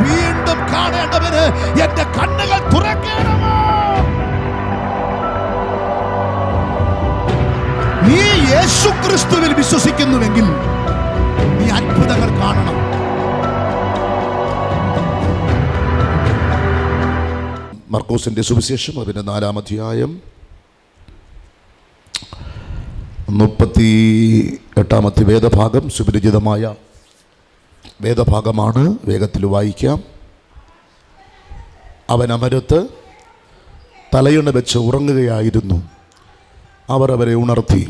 വീണ്ടും കാണേണ്ടവന് എന്റെ കണ്ണുകൾ തുറക്കണമോ? നീ യേശു ക്രിസ്തുവിൽ വിശ്വസിക്കുന്നുവെങ്കിൽ നീ അത്ഭുതങ്ങൾ കാണണം. മർക്കോസിന്റെ സുവിശേഷം അതിന്റെ 4-ാം അധ്യായം 38-ാമത്തെ വേദഭാഗം സുപരിചിതമായ വേദഭാഗമാണ്. വേഗത്തിൽ വായിക്കാം. അവൻ അമരത്ത് തലയിണ വെച്ച് ഉറങ്ങുകയായിരുന്നു. അവർ അവരെ ഉണർത്തി,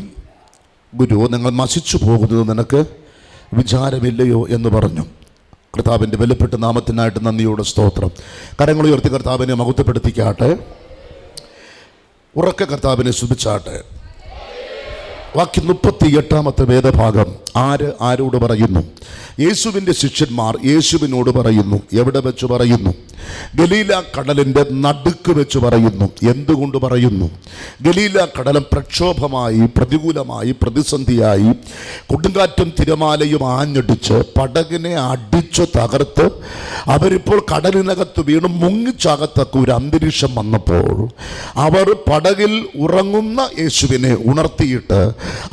ഗുരു, നിങ്ങൾ നശിച്ചു പോകുന്നത് നിനക്ക് വിചാരമില്ലയോ എന്ന് പറഞ്ഞു. കർത്താവിൻ്റെ വെളിപ്പെട്ട നാമത്തിനായിട്ട് നന്ദിയോടെ സ്തോത്രം. കരങ്ങൾ ഉയർത്തി കർത്താവിനെ മഹത്വപ്പെടുത്തിക്കാട്ടെ. ഉറക്കെ കർത്താവിനെ സ്തുതിച്ചാട്ടെ. വാക്യം 38-ാമത്തെ വേദഭാഗം. ആരോട് പറയുന്നു? യേശുവിൻ്റെ ശിഷ്യന്മാർ യേശുവിനോട് പറയുന്നു. എവിടെ വെച്ച് പറയുന്നു? ഗലീല കടലിൻ്റെ നടുക്ക് വെച്ച് പറയുന്നു. എന്തുകൊണ്ട് പറയുന്നു? ഗലീല കടലും പ്രക്ഷോഭമായി, പ്രതികൂലമായി, പ്രതിസന്ധിയായി, കൊടുങ്കാറ്റും തിരമാലയും ആഞ്ഞടിച്ച് പടകിനെ അടിച്ചു തകർത്ത് അവരിപ്പോൾ കടലിനകത്ത് വീണ് മുങ്ങിച്ചാകത്തക്ക ഒരു അന്തരീക്ഷം വന്നപ്പോൾ അവർ പടകിൽ ഉറങ്ങുന്ന യേശുവിനെ ഉണർത്തിയിട്ട്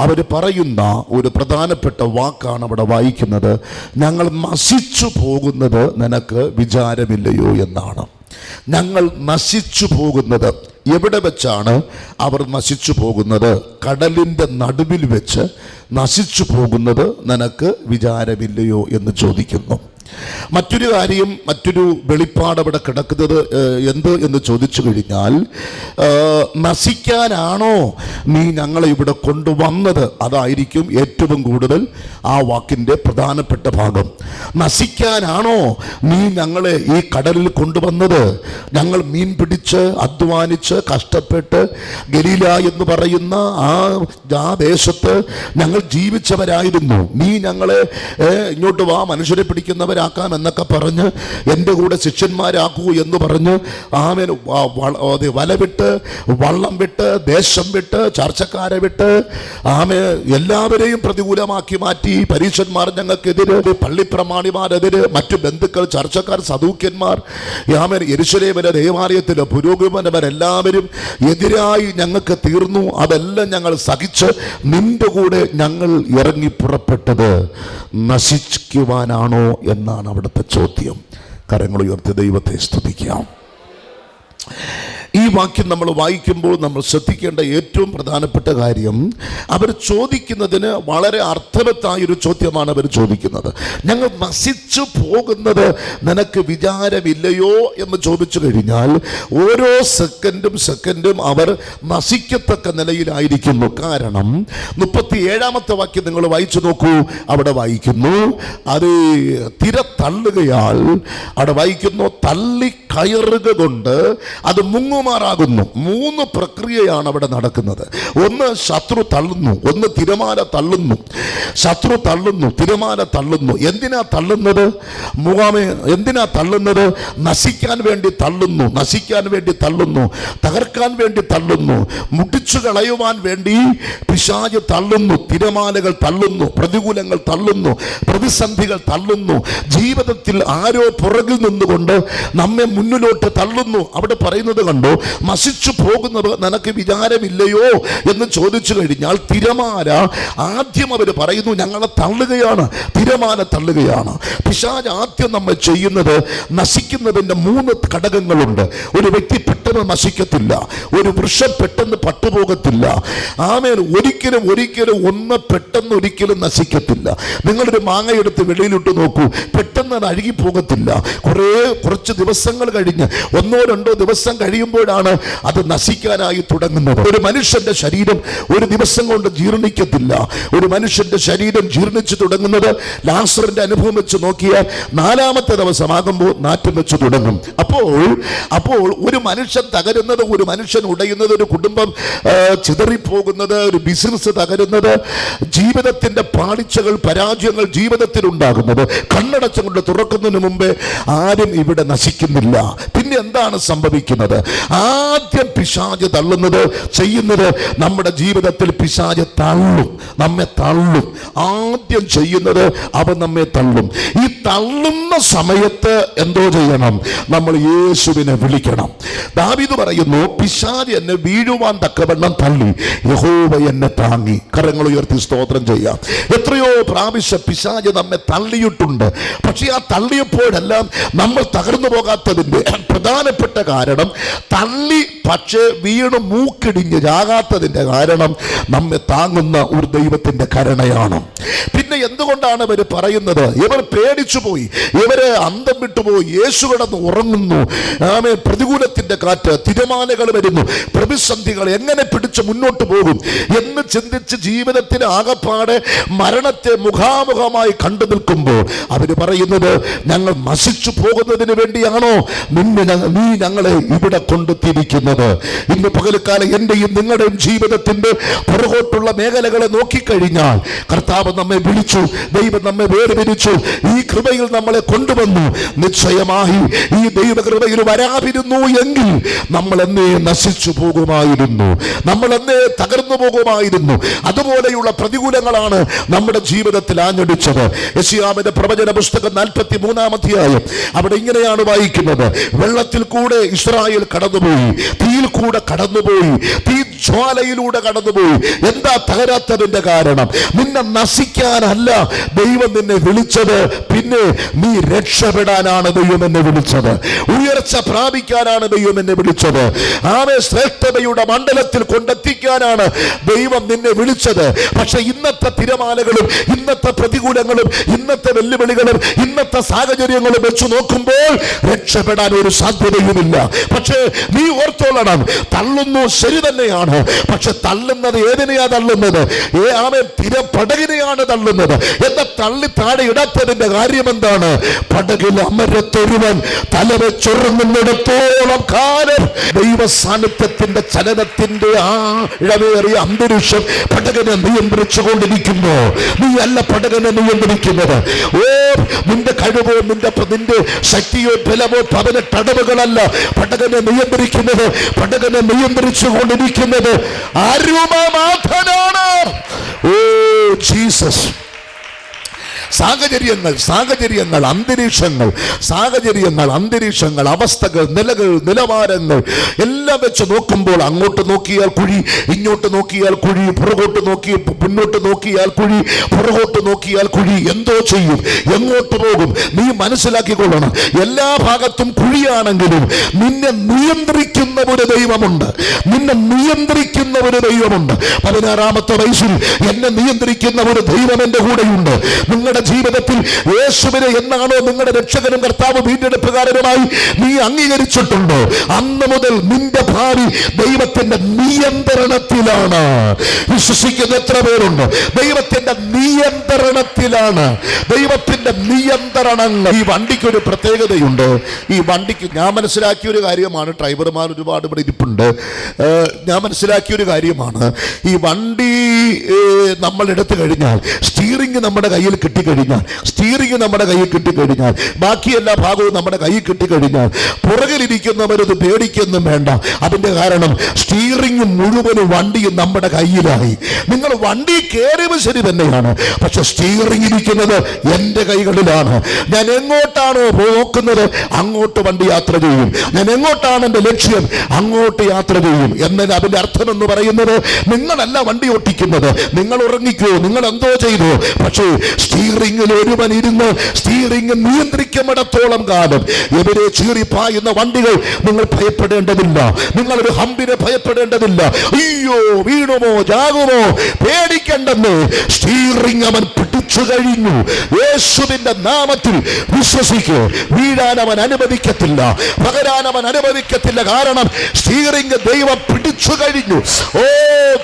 അവർ പറയുന്ന ഒരു പ്രധാനപ്പെട്ട വാക്കാണ് അവിടെ വായിക്കുന്നത്. ഞങ്ങൾ നശിച്ചു പോകുന്നത് നിനക്ക് വിചാരമില്ലയോ എന്നാണ്. ഞങ്ങൾ നശിച്ചു പോകുന്നത് എവിടെ വെച്ചാണ് അവർ നശിച്ചു പോകുന്നത്? കടലിൻ്റെ നടുവിൽ വെച്ച് നശിച്ചു പോകുന്നത് നിനക്ക് വിചാരമില്ലയോ എന്ന് ചോദിക്കുന്നു. മറ്റൊരു കാര്യം, മറ്റൊരു വെളിപ്പാട് അവിടെ കിടക്കുന്നത് എന്ത് എന്ന് ചോദിച്ചു കഴിഞ്ഞാൽ, നശിക്കാനാണോ നീ ഞങ്ങളെ ഇവിടെ കൊണ്ടുവന്നത്? അതായിരിക്കും ഏറ്റവും കൂടുതൽ ആ വാക്കിൻ്റെ പ്രധാനപ്പെട്ട ഭാഗം. നശിക്കാനാണോ നീ ഞങ്ങളെ ഈ കടലിൽ കൊണ്ടുവന്നത്? ഞങ്ങൾ മീൻ പിടിച്ച് അധ്വാനിച്ച് കഷ്ടപ്പെട്ട് ഗലീല എന്ന് പറയുന്ന ആ ദേശത്ത് ഞങ്ങൾ ജീവിച്ചവരായിരുന്നു. നീ ഞങ്ങളെ ഇങ്ങോട്ട് വാ, മനുഷ്യരെ പിടിക്കുന്നവരാക്കാം എന്നൊക്കെ പറഞ്ഞ് എൻ്റെ കൂടെ ശിഷ്യന്മാരാക്കൂ എന്ന് പറഞ്ഞ് ആമേൻ വല വിട്ട്, വള്ളം വിട്ട്, ദേശം വിട്ട്, ചർച്ചക്കാരെ വിട്ട് എല്ലാവരെയും പ്രതികൂലമാക്കി മാറ്റി. പരീക്ഷന്മാർ ഞങ്ങൾക്കെതിര്, പള്ളിപ്രമാണിമാരെതിര്, മറ്റു ബന്ധുക്കൾ, ചർച്ചക്കാർ, സദൂക്യന്മാർ, യെരൂശലേമിലെ ദേവാലയത്തിലെ പുരോഹിതന്മാരെല്ലാവരും എതിരായി ഞങ്ങൾക്ക് തീർന്നു. അതെല്ലാം ഞങ്ങൾ സഹിച്ച് നിന്റെ കൂടെ ഞങ്ങൾ ഇറങ്ങി പുറപ്പെട്ടത് നശിക്കുവാനാണോ എന്നാണ് അവിടുത്തെ ചോദ്യം. കരങ്ങൾ ഉയർത്തി ദൈവത്തെ സ്തുതിക്കാം. ഈ വാക്യം നമ്മൾ വായിക്കുമ്പോൾ നമ്മൾ ശ്രദ്ധിക്കേണ്ട ഏറ്റവും പ്രധാനപ്പെട്ട കാര്യം, അവർ ചോദിക്കുന്നതിന് വളരെ അർത്ഥവത്തായൊരു ചോദ്യമാണ് അവർ ചോദിക്കുന്നത്. ഞങ്ങൾ നശിച്ചു പോകുന്നത് നിനക്ക് വിചാരമില്ലയോ എന്ന് ചോദിച്ചു കഴിഞ്ഞാൽ ഓരോ സെക്കൻഡും അവർ നശിക്കത്തക്ക നിലയിലായിരിക്കുന്നു. കാരണം 37-ാമത്തെ വാക്യം നിങ്ങൾ വായിച്ചു നോക്കൂ. അവിടെ വായിക്കുന്നു, അത് തിര തള്ളുകയാൽ, അവിടെ വായിക്കുന്നു, തള്ളി കയറുക കൊണ്ട് അത് മുങ്ങുമാറാകുന്നു. 3 പ്രക്രിയയാണ് അവിടെ നടക്കുന്നത്. ഒന്ന് ശത്രു തള്ളുന്നു, ഒന്ന് തിരമാല തള്ളുന്നു. ശത്രു തള്ളുന്നു, തിരമാല തള്ളുന്നു. എന്തിനാ തള്ളുന്നത്? എന്തിനാ തള്ളുന്നത്? നശിക്കാൻ വേണ്ടി തള്ളുന്നു, നശിക്കാൻ വേണ്ടി തള്ളുന്നു, തകർക്കാൻ വേണ്ടി തള്ളുന്നു, മുടിച്ചു കളയുവാൻ വേണ്ടി പിശാച് തള്ളുന്നു. തിരമാലകൾ തള്ളുന്നു, പ്രതികൂലങ്ങൾ തള്ളുന്നു, പ്രതിസന്ധികൾ തള്ളുന്നു. ജീവിതത്തിൽ ആരോ പുറകിൽ നിന്നുകൊണ്ട് നമ്മെ മുന്നിലോട്ട് തള്ളുന്നു. അവിടെ പറയുന്നത് കണ്ടോ, നശിച്ചു പോകുന്നത് നിനക്ക് വിചാരമില്ലയോ എന്ന് ചോദിച്ചു കഴിഞ്ഞാൽ തിരമാല ആദ്യം അവർ പറയുന്നു ഞങ്ങളെ തള്ളുകയാണ്, തിരമാല തള്ളുകയാണ്. പിശാച് ആദ്യം നമ്മൾ ചെയ്യുന്നത്, നശിക്കുന്നതിൻ്റെ 3 ഘടകങ്ങളുണ്ട്. ഒരു വ്യക്തി പെട്ടെന്ന് നശിക്കത്തില്ല, ഒരു വൃക്ഷം പെട്ടെന്ന് പട്ടുപോകത്തില്ല. ആമേൻ. ഒരിക്കലും ഒന്ന് പെട്ടെന്ന് ഒരിക്കലും നശിക്കത്തില്ല. നിങ്ങളൊരു മാങ്ങ എടുത്ത് വെളിയിലിട്ട് നോക്കൂ, പെട്ടെന്ന് അത് അഴുകിപ്പോകത്തില്ല. കുറച്ച് ദിവസങ്ങൾ കഴിഞ്ഞ് 1-2 ദിവസം കഴിയുമ്പോഴാണ് അത് നശിക്കാനായി തുടങ്ങുന്നത്. ഒരു മനുഷ്യന്റെ ശരീരം ഒരു ദിവസം കൊണ്ട് ജീർണിക്കത്തില്ല. ഒരു മനുഷ്യന്റെ ശരീരം ജീർണിച്ചു തുടങ്ങുന്നത് ലാസറിന്റെ അനുഭവം വെച്ച് നോക്കിയാൽ 4-ാമത്തെ ദിവസമാകുമ്പോൾ നാറ്റം വെച്ച് തുടങ്ങും. അപ്പോൾ ഒരു മനുഷ്യൻ തകരുന്നത്, ഒരു മനുഷ്യൻ ഉടയുന്നത്, ഒരു കുടുംബം ചിതറിപ്പോകുന്നത്, ഒരു ബിസിനസ് തകരുന്നത്, ജീവിതത്തിന്റെ പാളിച്ചകൾ, പരാജയങ്ങൾ ജീവിതത്തിൽ ഉണ്ടാകുന്നത് കണ്ണടച്ചുകൊണ്ട് തുറക്കുന്നതിന് മുമ്പേ ആരും ഇവിടെ നശിക്കുന്നില്ല. പിന്നെ എന്താണ് സംഭവിക്കുന്നത്? ആദ്യം പിശാച് തള്ളുന്നത് ചെയ്യുന്നത് നമ്മുടെ ജീവിതത്തിൽ പിശാച് തള്ളും, നമ്മെ തള്ളും. ആദ്യം ചെയ്യുന്നത് അവൻ നമ്മെ തള്ളും. ഈ തള്ളുന്ന സമയത്ത് എന്തോ ചെയ്യണം? നമ്മൾ യേശുവിനെ വിളിക്കണം. ദാവീദ് പറയുന്നു, പിശാച് എന്നെ വീഴുവാൻ തക്കവണ്ണം തള്ളി, യഹോവ എന്നെ താങ്ങി. കരങ്ങൾ ഉയർത്തി സ്തോത്രം ചെയ്യാം. എത്രയോ പ്രാവശ്യം പിശാച് നമ്മെ തള്ളിയിട്ടുണ്ട്. പക്ഷെ ആ തള്ളിയപ്പോഴെല്ലാം നമ്മൾ തകർന്നു പോകാത്തതിന്റെ പ്രധാനപ്പെട്ട കാരണം, തള്ളി പക്ഷേ വീണ് മൂക്കിടിഞ്ഞ് ചാകാത്തതിന്റെ കാരണം നമ്മെ താങ്ങുന്ന ഒരു ദൈവത്തിന്റെ കരുണയാണ്. പിന്നെ എന്തുകൊണ്ടാണ് ഇവർ പറയുന്നത്? ഇവർ പേടിച്ചു പോയി, ഇവര് അന്തം വിട്ടുപോയി. യേശു കിടന്ന് ഉറങ്ങുന്നു. പ്രതികൂലത്തിന്റെ കാറ്റ്, തിരമാലകൾ വരുന്നു, പ്രതിസന്ധികൾ എങ്ങനെ പിടിച്ച് മുന്നോട്ട് പോകും എന്ന് ചിന്തിച്ച് ജീവിതത്തിൽ ആകപ്പാടെ മരണത്തെ മുഖാമുഖമായി കണ്ടു നിൽക്കുമ്പോൾ അവര് പറയുന്നത്, ഞങ്ങൾ നശിച്ചു പോകുന്നതിന് വേണ്ടിയാണോ നീ ഞങ്ങളെ ഇവിടെ കൊണ്ടെത്തിയിരിക്കുന്നത്? ഇന്ന് പകൽക്കാലം എന്റെയും നിങ്ങളുടെയും ജീവിതത്തിന്റെ പുറകോട്ടുള്ള മേഖലകളെ നോക്കിക്കഴിഞ്ഞാൽ, കർത്താവ് നമ്മെ വിളിച്ചു, ദൈവം നമ്മെ വേർതിരിച്ചു, ഈ കൃപയിൽ നമ്മളെ കൊണ്ടുവന്നു. നിശ്ചയമായി ഈ ദൈവകൃപയിൽ വരാതിരുന്നു എങ്കിൽ നമ്മൾ എന്നേ നശിച്ചു പോകുമായിരുന്നു, നമ്മൾ എന്നേ തകർന്നു പോകുമായിരുന്നു. അതുപോലെയുള്ള പ്രതികൂലങ്ങളാണ് നമ്മുടെ ജീവിതത്തിൽ ആഞ്ഞടിച്ചത്. യെശയ്യാവിന്റെ പ്രവചന പുസ്തകം 43-ാം അധ്യായം, അവിടെ ഇങ്ങനെയാണ് വായിക്കുന്നത്: വെള്ളത്തിൽ കൂടെ ഇസ്രായേൽ കടന്നുപോയി, തീയിൽ കൂടെ കടന്നുപോയി, തീ ജ്വാലയിലൂടെ കടന്നുപോയി. എന്താ തകരാത്തതിന്റെ കാരണം? നിന്നെ നശിക്കാനല്ല ദൈവം നിന്നെ വിളിച്ചത്, പിന്നെ നീ രക്ഷപ്പെടാനാണ് ദൈവം എന്നെ വിളിച്ചത്, ഉയർച്ച പ്രാപിക്കാനാണ് ദൈവം എന്നെ വിളിച്ചത്, ശ്രേഷ്ഠതയുടെ മണ്ഡലത്തിൽ കൊണ്ടെത്തിക്കാനാണ് ദൈവം നിന്നെ വിളിച്ചത്. പക്ഷെ ഇന്നത്തെ തിരമാലകളും ഇന്നത്തെ പ്രതികൂലങ്ങളും ഇന്നത്തെ വെല്ലുവിളികളും ഇന്നത്തെ സാഹചര്യങ്ങളും വെച്ച് നോക്കുമ്പോൾ രക്ഷപ്പെടാൻ ഒരു സാധ്യതയുമില്ല. പക്ഷേ നീ ഓർത്തോളണം, തള്ളുന്നു ശരി തന്നെയാണ്, പക്ഷെ തള്ളുന്നത് ഏതിനെയാ തള്ളുന്നത്? പടകിനെയാണ് തള്ളുന്നത്. എന്താ തള്ളി താഴെ ഇടാത്തതിന്റെ കാര്യം എന്താണ്? പടകിൽ അമരത്തൊരുവൻ തല വെച്ചുറങ്ങുന്നിടത്തോളം കാലം ദൈവ സാന്നിധ്യത്തിന്റെ ചലനത്തിന്റെ ആ ഇഴവേറിയ അന്തരീക്ഷം പടകനെ നിയന്ത്രിച്ചു കൊണ്ടിരിക്കുന്നു. നീ അല്ല പടകനെ നിയന്ത്രിക്കുന്നത്. നിന്റെ കഴിവോ നിന്റെ ശക്തിയോ ബലമോ 18 അടവുകളല്ല പടകനെ നിയന്ത്രിക്കുന്നത്. പടകനെ നിയന്ത്രിച്ചു കൊണ്ടിരിക്കുന്നത് അരുമനാഥനാണ്. Oh Jesus. സാഹചര്യങ്ങൾ, അന്തരീക്ഷങ്ങൾ, അവസ്ഥകൾ, നിലവാരങ്ങൾ എല്ലാം വെച്ച് നോക്കുമ്പോൾ അങ്ങോട്ട് നോക്കിയാൽ കുഴി, ഇങ്ങോട്ട് നോക്കിയാൽ കുഴി, മുന്നോട്ട് നോക്കിയാൽ കുഴി, പുറകോട്ട് നോക്കിയാൽ കുഴി. എന്തോ ചെയ്യും? എങ്ങോട്ട് പോകും? നീ മനസ്സിലാക്കിക്കൊള്ളണം, എല്ലാ ഭാഗത്തും കുഴിയാണെങ്കിലും നിന്നെ നിയന്ത്രിക്കുന്ന ഒരു ദൈവമുണ്ട്. 16-ാമത്തെ വയസ്സിൽ എന്നെ നിയന്ത്രിക്കുന്ന ഒരു ദൈവം എന്റെ കൂടെയുണ്ട്. നിങ്ങളുടെ ജീവിതത്തിൽ യേശുവിനെ എന്നാണോ നിങ്ങളുടെ രക്ഷകനും കർത്താവ് വീണ്ടെടുപ്പുകാരനുമായി നീ അംഗീകരിച്ചിട്ടുണ്ടോ, അന്ന് മുതൽ നിന്റെ ഭാവി ദൈവത്തിന്റെ നിയന്ത്രണത്തിലാണ്. വിശ്വസിക്കുന്ന എത്ര പേരുണ്ട്? ദൈവത്തിന്റെ നിയന്ത്രണത്തിലാണ്. ദൈവത്തിന്റെ നിയന്ത്രണങ്ങൾ. ഈ വണ്ടിക്കൊരു പ്രത്യേകതയുണ്ട്. ഈ വണ്ടിക്ക് ഞാൻ മനസ്സിലാക്കിയ ഒരു കാര്യമാണ്, ഡ്രൈവർമാർ ഒരുപാട് ഇവിടെ ഇരിപ്പുണ്ട്, ഞാൻ മനസ്സിലാക്കിയ ഒരു കാര്യമാണ്, ഈ വണ്ടി നമ്മൾ എടുത്തു കഴിഞ്ഞാൽ സ്റ്റിയറിംഗ് നമ്മുടെ കയ്യിൽ കിട്ടിക്കഴിഞ്ഞാൽ ബാക്കി എല്ലാ ഭാഗവും നമ്മുടെ കയ്യിൽ കിട്ടിക്കഴിഞ്ഞാൽ പുറകിലിരിക്കുന്നവരത് പേടിക്കൊന്നും വേണ്ട. അതിന്റെ കാരണം സ്റ്റിയറിംഗ് മുഴുവനും വണ്ടിയും നമ്മുടെ കയ്യിലായി. നിങ്ങൾ വണ്ടി കയറിയത് ശരി തന്നെയാണ്, പക്ഷെ സ്റ്റിയറിംഗ് ഇരിക്കുന്നത് എൻ്റെ കൈകളിലാണ്. ഞാൻ എങ്ങോട്ടാണോ നോക്കുന്നത് അങ്ങോട്ട് വണ്ടി യാത്ര ചെയ്യും. ഞാൻ എങ്ങോട്ടാണ് എൻ്റെ ലക്ഷ്യം അങ്ങോട്ട് യാത്ര ചെയ്യും. എന്നാൽ അതിന്റെ അർത്ഥം എന്ന് പറയുന്നത്, നിങ്ങളല്ല വണ്ടി ഓട്ടിക്കുന്നത്, നിങ്ങൾ ഉറങ്ങിക്കോ, നിങ്ങൾ എന്തോ ചെയ്തു, പക്ഷേ സ്റ്റിയറിംഗിൽ ഒരുവൻ ഇരുന്ന് സ്റ്റിയറിംഗ് നിയന്ത്രിക്കുന്നിടത്തോളം കാലം എവരെ ചീറിപ്പായുന്ന വണ്ടികൾ നിങ്ങൾ ഭയപ്പെടേണ്ടതില്ല. നിങ്ങളൊരു ഹമ്പിനെ ഭയപ്പെടേണ്ടതില്ല. അയ്യോ വീണുമോ ചാകുമോ പേടിക്കണ്ടെന്ന്. സ്റ്റിയറിംഗ് അവൻ പിടിച്ചു കഴിഞ്ഞു. യേശുവിന്റെ നാമത്തിൽ വിശ്വസിക്കൂ. വീഴാൻ അവൻ അനുവദിക്കത്തില്ല, പകരാൻ അവൻ അനുവദിക്കത്തില്ല. കാരണം സ്റ്റിയറിംഗ് ദൈവം പിടിച്ചു കഴിഞ്ഞു. ഓ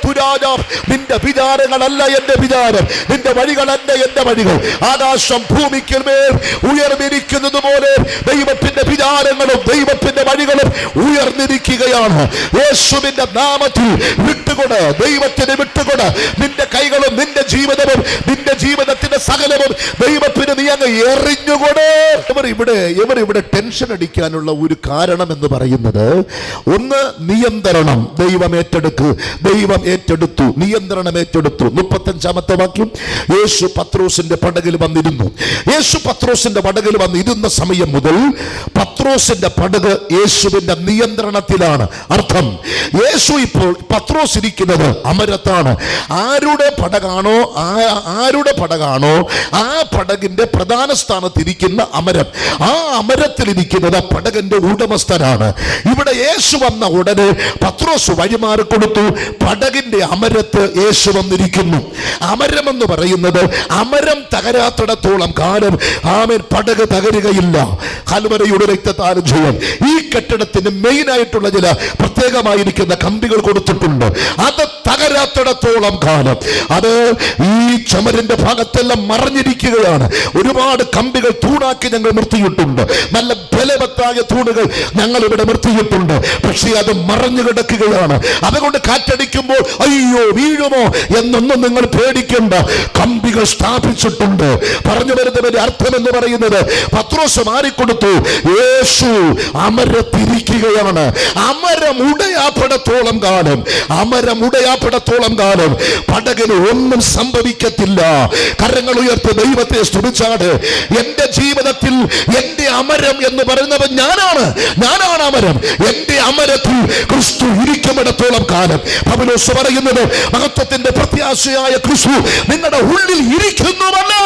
തുരാജാ, നിന്റെ വിചാരങ്ങളല്ല എന്റെ വിചാരം, നിന്റെ വഴികളല്ല എന്റെ വഴികൾ. ആകാശം ഭൂമിക്ക് മേൽ ഉയർന്നിരിക്കുന്നത് പോലെ ദൈവത്തിന്റെ വിചാരങ്ങളും ദൈവത്തിന്റെ വഴികളും ഉയർന്നിരിക്കുകയാണ്. യേശുവിന്റെ നാമത്തിൽ വിട്ടുകൊട്, ദൈവത്തിന് വിട്ടുകൊട്. നിന്റെ കൈകളും നിന്റെ ജീവിതവും നിന്റെ ജീവിതത്തിന്റെ സകലവും ദൈവത്തിന് നീ അങ്ങ് എറിഞ്ഞുകൊട്. ഇവർ ടെൻഷൻ അടിക്കാനുള്ള ഒരു കാരണം എന്ന് പറയുന്നത്, ഒന്ന് നിയന്ത്രണം. ദൈവം ഏറ്റെടുത്തു, നിയന്ത്രണം ഏറ്റെടുത്തു. 35-ാമത്തെ വാക്യം, യേശു പത്രോസിന്റെ പടകിൽ വന്നിരുന്നു. യേശു പത്രോസിന്റെ പടകിൽ വന്നിരുന്ന സമയം മുതൽ പത്രോസിന്റെ പടക് യേശുവിന്റെ നിയന്ത്രണത്തിലാണ്. അർത്ഥം, യേശു ഇപ്പോൾ പത്രോസ് ഇരിക്കുന്നത് അമരത്താണ്. ആരുടെ പടകാണോ ആ പടകിന്റെ പ്രധാന സ്ഥാനത്തിരിക്കുന്ന അമരം, ആ അമരത്തിലിരിക്കുന്നത് പടകിന്റെ ഉടമസ്ഥനാണ്. ഇവിടെ യേശു വന്ന ഉടനെ പത്രോസ് വഴിമാറി കൊടുത്തു. പടകിന്റെ അമരത്ത് യേശു വന്നിരിക്കുന്നു. അമരം എന്ന് പറയുന്നത്, അമരം തകരാത്തിടത്തോളം കാലം പടക് തകരുകയില്ല. കൽവരിയുടെ രക്തത്താൽ ജയം. ഈ കെട്ടിടത്തിന് മെയിൻ ആയിട്ടുള്ള ചില പ്രത്യേകമായിരിക്കുന്ന കമ്പികൾ കൊടുത്തിട്ടുണ്ട്. അത് തകരാത്തിടത്തോളം കാലം അത് ഈ ചുമരിന്റെ ഭാഗത്തെല്ലാം മറഞ്ഞിരിക്കുകയാണ്. ഒരുപാട് കമ്പികൾ തൂണാക്കി ഞങ്ങൾ നിർത്തിയിട്ടുണ്ട്. നല്ല ബലവത്തായ തൂണുകൾ ഞങ്ങൾ ഇവിടെ നിർത്തിയിട്ടുണ്ട്. പക്ഷേ അത് മറഞ്ഞു കിടക്കുകയാണ്. അതുകൊണ്ട് കാറ്റടിക്കുമ്പോൾ അയ്യോ വീഴുമോ എന്നൊന്നും നിങ്ങൾ പേടിക്കേണ്ട. കമ്പികൾ സ്ഥാപിച്ചിട്ടുണ്ട്. പറഞ്ഞു വരുന്നതിന്റെ അർത്ഥം എന്ന് പറയുന്നത്, പത്രോസ് മാറിക്കൊടുത്തു. യേശു അമരത്തിരിക്കുകയാണ്. അമരമുടയാപ്പെടത്തോളം കാലം പടകിന് ഒന്നും സംഭവിക്കത്തില്ല. കരങ്ങൾ ഉയർത്തി ദൈവത്തെ സ്തുതിച്ചാട്. എന്റെ ജീവിതത്തിൽ എന്റെ അമരം എന്ന് പറയുന്നത് ഞാനാണ് അമരം. എന്റെ അമരത്തിൽ ക്രിസ്തു ഇരിക്കുമിടത്തോളം കാലം. പൗലോസ് പറയുന്നത്, മഹത്വത്തിന്റെ പ്രത്യാശയായ ക്രിസ്തു നിങ്ങളുടെ ഉള്ളിൽ ഇരിക്കുന്നുവല്ലോ.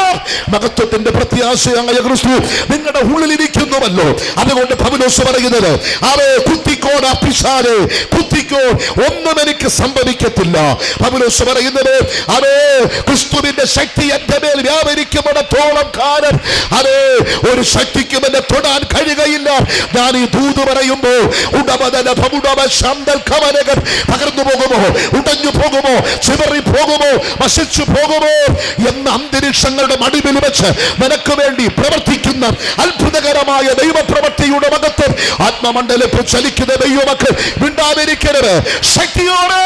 മഹത്വത്തിന്റെ പ്രത്യാശയായ ക്രിസ്തു നിങ്ങളുടെ ഉള്ളിൽ ഇരിക്കുന്നുവല്ലോ. അതുകൊണ്ട് പൗലോസ് പറയുന്നത്, അവേ കുത്തിക്കോടാ പിശാചേ, കുത്തിക്കോ, ഒന്നും എനിക്ക് സംഭവിക്കത്തില്ല. പൗലോസ് പറയുന്നത്, അതേ ക്രിസ്തുവിന്റെ ശക്തി എന്റെ മേൽ വ്യാപരിക്കുമിടത്തോളം കാലം ഒരു ശക്തിക്കും എന്നെ തൊടാൻ കഴിയുകയില്ല. ഞാൻ ഈ ദൂത് പറയുമ്പോൾ പകർന്നു പോകുമോ, ഉടഞ്ഞു പോകുമോ, ചിതറി പോകുമോ, നശിച്ചു പോകുമോ എന്ന അന്തരീക്ഷങ്ങളുടെ മടിവിൽ വെച്ച് നിനക്ക് വേണ്ടി പ്രവർത്തിക്കുന്ന അത്ഭുതകരമായ ദൈവപ്രവൃത്തിയുടെ മഹത്വം ആത്മമണ്ഡലത്തിൽ ചലിക്കുന്ന ദൈവമക്കൾ മിണ്ടാതിരിക്കരുത്. ശക്തിയോടെ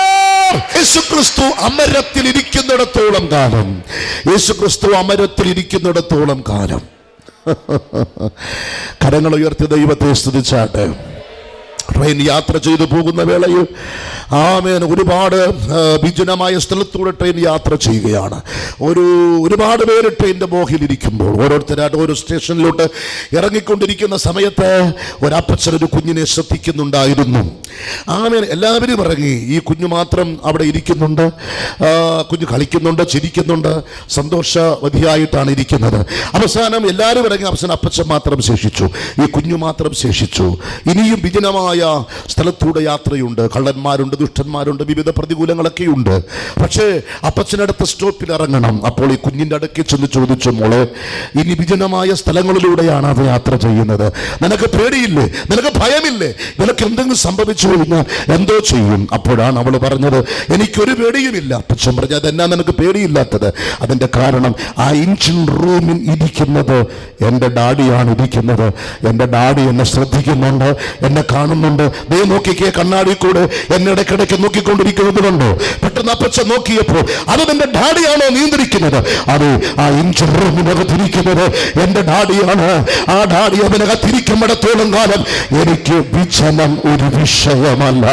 യേശുക്രിസ്തു അമരത്തിൽ ഇരിക്കുന്നിടത്തോളം കാലം കരങ്ങൾ ഉയർത്തി ദൈവത്തെ സ്തുതിച്ചാട്ടെ. ട്രെയിൻ യാത്ര ചെയ്തു പോകുന്ന വേളയിൽ ഒരുപാട് വിജനമായ സ്ഥലത്തൂടെ ട്രെയിൻ യാത്ര ചെയ്യുകയാണ്. ഒരുപാട് പേര് ട്രെയിനിൻ്റെ മോഹിലിരിക്കുമ്പോൾ ഓരോരുത്തരായിട്ട് ഓരോ സ്റ്റേഷനിലോട്ട് ഇറങ്ങിക്കൊണ്ടിരിക്കുന്ന സമയത്ത് ഒരപ്പച്ചനൊരു കുഞ്ഞിനെ ശ്രദ്ധിക്കുന്നുണ്ടായിരുന്നു. എല്ലാവരും ഇറങ്ങി. ഈ കുഞ്ഞു മാത്രം അവിടെ ഇരിക്കുന്നുണ്ട്. കുഞ്ഞ് കളിക്കുന്നുണ്ട്, ചിരിക്കുന്നുണ്ട്, സന്തോഷവതിയായിട്ടാണ് ഇരിക്കുന്നത്. അവസാനം എല്ലാവരും ഇറങ്ങി. അവസാനം അപ്പച്ചൻ മാത്രം ശേഷിച്ചു, ഈ കുഞ്ഞു മാത്രം ശേഷിച്ചു. ഇനിയും വിജനമായ സ്ഥലത്തൂടെ യാത്രയുണ്ട്. കള്ളന്മാരുണ്ട്, ദുഷ്ടന്മാരുണ്ട്, വിവിധ പ്രതികൂലങ്ങളൊക്കെയുണ്ട്. പക്ഷേ അപ്പച്ചനടുത്ത സ്റ്റോപ്പിൽ ഇറങ്ങണം. അപ്പോൾ ഈ കുഞ്ഞിൻ്റെ അടുക്കി ചെന്ന് ചോദിച്ചു, മോളെ, ഇനി വിജനമായ സ്ഥലങ്ങളിലൂടെയാണ് അത് യാത്ര ചെയ്യുന്നത്. നിനക്ക് പേടിയില്ലേ? നിനക്ക് ഭയമില്ലേ? നിനക്ക് എന്തെങ്കിലും സംഭവിച്ചു കഴിഞ്ഞാൽ എന്തോ ചെയ്യും? അപ്പോഴാണ് അവൾ പറഞ്ഞത്, എനിക്കൊരു പേടിയുമില്ല. അപ്പച്ചൻ പറഞ്ഞു, അതെന്നാ നിനക്ക് പേടിയില്ലാത്തത്? അതിൻ്റെ കാരണം, ആ എഞ്ചിൻ റൂമിൽ ഇരിക്കുന്നത് എൻ്റെ ഡാഡിയാണ് ഇരിക്കുന്നത്. എൻ്റെ ഡാഡി എന്നെ ശ്രദ്ധിക്കുന്നുണ്ട്, എന്നെ കാണുന്നുണ്ട്. ദേ നോക്കിക്കേ, കണ്ണാടി കൂടെ എന്നെ ഇടയ്ക്കിടയ്ക്ക് നോക്കിക്കൊണ്ടിരിക്കുന്നത് കണ്ടോ? പെട്ടെന്ന് അപ്പച്ചൻ നോക്കിയപ്പോൾ അത് നിന്റെ ഡാഡിയാണോ നിയന്ത്രിക്കുന്നത്? അത് ആ എഞ്ചിൻ റൂമിനകത്തിരിക്കുന്നത് എൻ്റെ ഡാഡിയാണ്. ആ ഡാഡി അവനകത്തിരിക്കുന്നിടത്തോളം കാലം എനിക്ക് വിജനം ഒരു വിഷയമല്ല.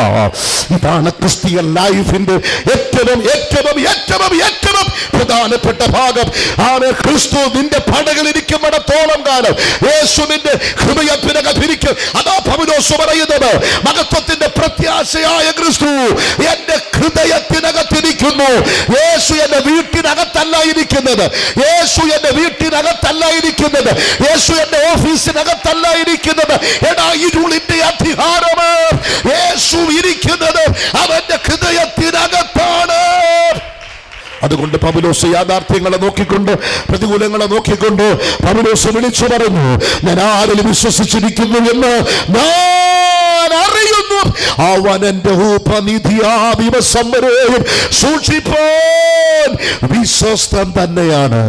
ഇതാണ് ക്രിസ്ത്യൻ ലൈഫിന്റെ ഏറ്റവും ഏറ്റവും ഏറ്റവും ഏറ്റവും പ്രധാനപ്പെട്ട ഭാഗം. ക്രിസ്തു നിന്റെ പടകളിരിക്കുന്നിടത്തോളം കാലം യേശുവിന്റെ ഹൃദയത്തിനകത്തിരിക്കും. അതാ പൗലോസ് പറയുന്നത്, മഹത്വത്തിന്റെ പ്രത്യാശയായ ക്രിസ്തു എന്റെ ഹൃദയത്തിനകത്തിരിക്കുന്നു. യേശു എന്റെ വീട്ടിനകത്തല്ല ഇരിക്കുന്നത്. യേശു എന്റെ വീട്ടിനകത്തല്ല ഇരിക്കുന്നത്. യേശു എന്റെ ഓഫീസിനകത്തല്ല ഇരിക്കുന്നത്. എടാ, ഇരുളിന്റെ അധികാരമേ, യേശു ഇരിക്കുന്നത് അവന്റെ ഹൃദയത്തിനകത്താണ്. അതുകൊണ്ട് പൗലോസ് യാഥാർത്ഥ്യങ്ങളെ നോക്കിക്കൊണ്ട്, പ്രതികൂലങ്ങളെ നോക്കിക്കൊണ്ട് പൗലോസ് വിളിച്ചു പറഞ്ഞു, ഞാൻ ആരിൽ വിശ്വസിച്ചിരിക്കുന്നു എന്ന് ഞാൻ അറിയുന്നു. അവൻ എന്റെ ഉപനിധിയാ ദിവസം വരെയും സൂക്ഷിപ്പാൻ വിശ്വസ്തൻ തന്നെയാണ്.